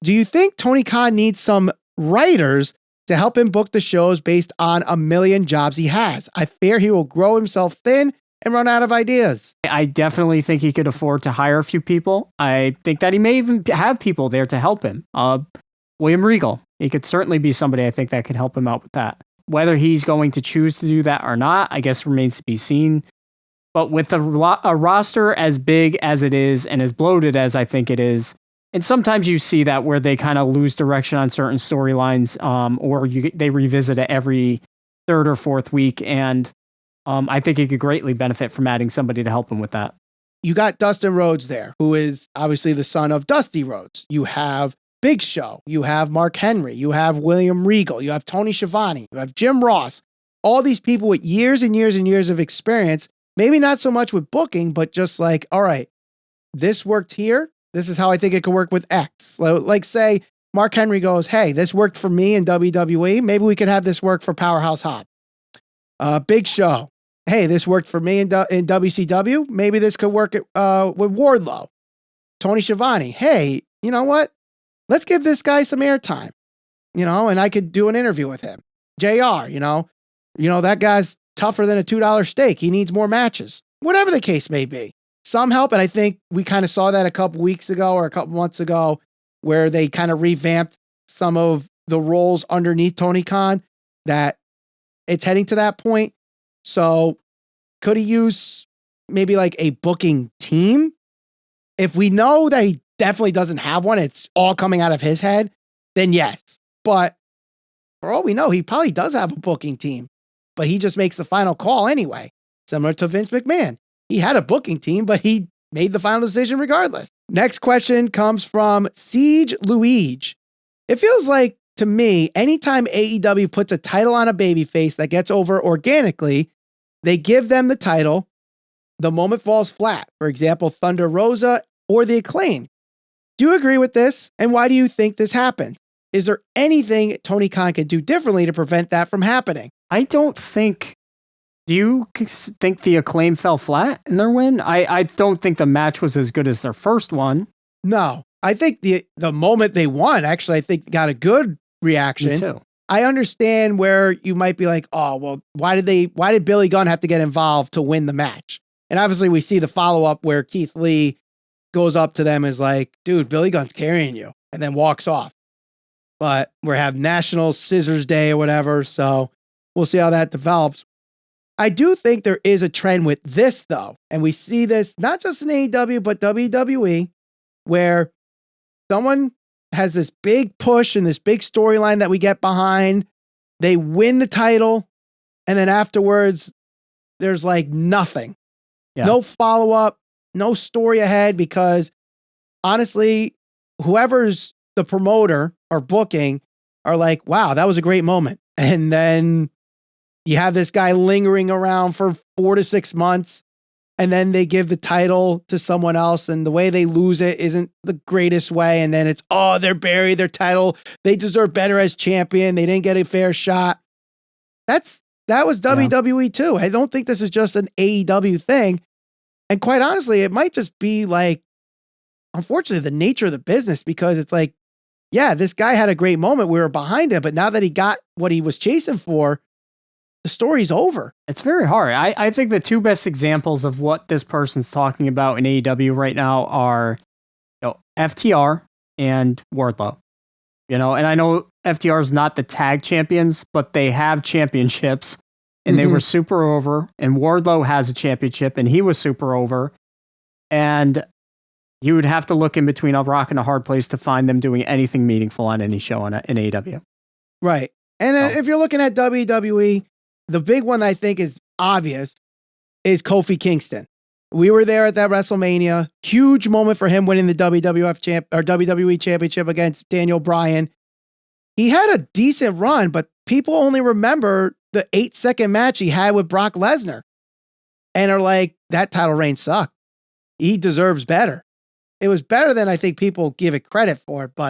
Do you think Tony Khan needs some writers to help him book the shows based on a million jobs he has? I fear he will grow himself thin and run out of ideas. I definitely think he could afford to hire a few people. I think that he may even have people there to help him. William Regal, he could certainly be somebody I think that could help him out with that. Whether he's going to choose to do that or not, I guess remains to be seen. But with a roster as big as it is and as bloated as I think it is, and sometimes you see that where they kind of lose direction on certain storylines, or they revisit it every third or fourth week, and I think he could greatly benefit from adding somebody to help him with that. You got Dustin Rhodes there, who is obviously the son of Dusty Rhodes. You have Big Show. You have Mark Henry. You have William Regal. You have Tony Schiavone. You have Jim Ross. All these people with years and years and years of experience, maybe not so much with booking, but just like, all right, this worked here. This is how I think it could work with X. Like say Mark Henry goes, hey, this worked for me in WWE. Maybe we could have this work for Powerhouse Hop. Big Show. Hey, this worked for me in WCW. Maybe this could work with Wardlow. Tony Schiavone. Hey, you know what? Let's give this guy some airtime, and I could do an interview with him. JR, that guy's tougher than a $2 steak. He needs more matches. Whatever the case may be. Some help, and I think we kind of saw that a couple weeks ago or a couple months ago where they kind of revamped some of the roles underneath Tony Khan, that it's heading to that point. So could he use maybe like a booking team? If we know that he definitely doesn't have one, it's all coming out of his head, then yes. But for all we know, he probably does have a booking team, but he just makes the final call anyway. Similar to Vince McMahon. He had a booking team, but he made the final decision regardless. Next question comes from Siege Luigi. It feels like, to me, anytime AEW puts a title on a babyface that gets over organically, they give them the title. The moment falls flat. For example, Thunder Rosa or the Acclaimed. Do you agree with this? And why do you think this happened? Is there anything Tony Khan could do differently to prevent that from happening? I don't think... Do you think the Acclaim fell flat in their win? I don't think the match was as good as their first one. No. I think the moment they won, actually, I think got a good reaction. Me too. I understand where you might be like, oh, well, why did Billy Gunn have to get involved to win the match? And obviously we see the follow-up where Keith Lee goes up to them and is like, dude, Billy Gunn's carrying you, and then walks off. But we have National Scissors Day or whatever, so we'll see how that develops. I do think there is a trend with this, though, and we see this not just in AEW, but WWE, where someone has this big push and this big storyline that we get behind. They win the title, and then afterwards, there's like nothing. Yeah. No follow-up, no story ahead, because honestly, whoever's the promoter or booking are like, wow, that was a great moment. And then you have this guy lingering around for 4 to 6 months, and then they give the title to someone else, and the way they lose it isn't the greatest way. And then it's, oh, they're buried their title. They deserve better as champion. They didn't get a fair shot. That was WWE too. I don't think this is just an AEW thing. And quite honestly, it might just be like, unfortunately, the nature of the business, because it's like, yeah, this guy had a great moment. We were behind him, but now that he got what he was chasing for, the story's over. It's very hard. I think the two best examples of what this person's talking about in AEW right now are, FTR and Wardlow. And I know FTR is not the tag champions, but they have championships, and they were super over. And Wardlow has a championship, and he was super over. And you would have to look in between a rock and a hard place to find them doing anything meaningful on any show in AEW. Right. And if you're looking at WWE, the big one I think is obvious is Kofi Kingston. We were there at that WrestleMania. Huge moment for him winning the WWE Championship against Daniel Bryan. He had a decent run, but people only remember the 8-second match he had with Brock Lesnar and are like, that title reign sucked. He deserves better. It was better than I think people give it credit for, but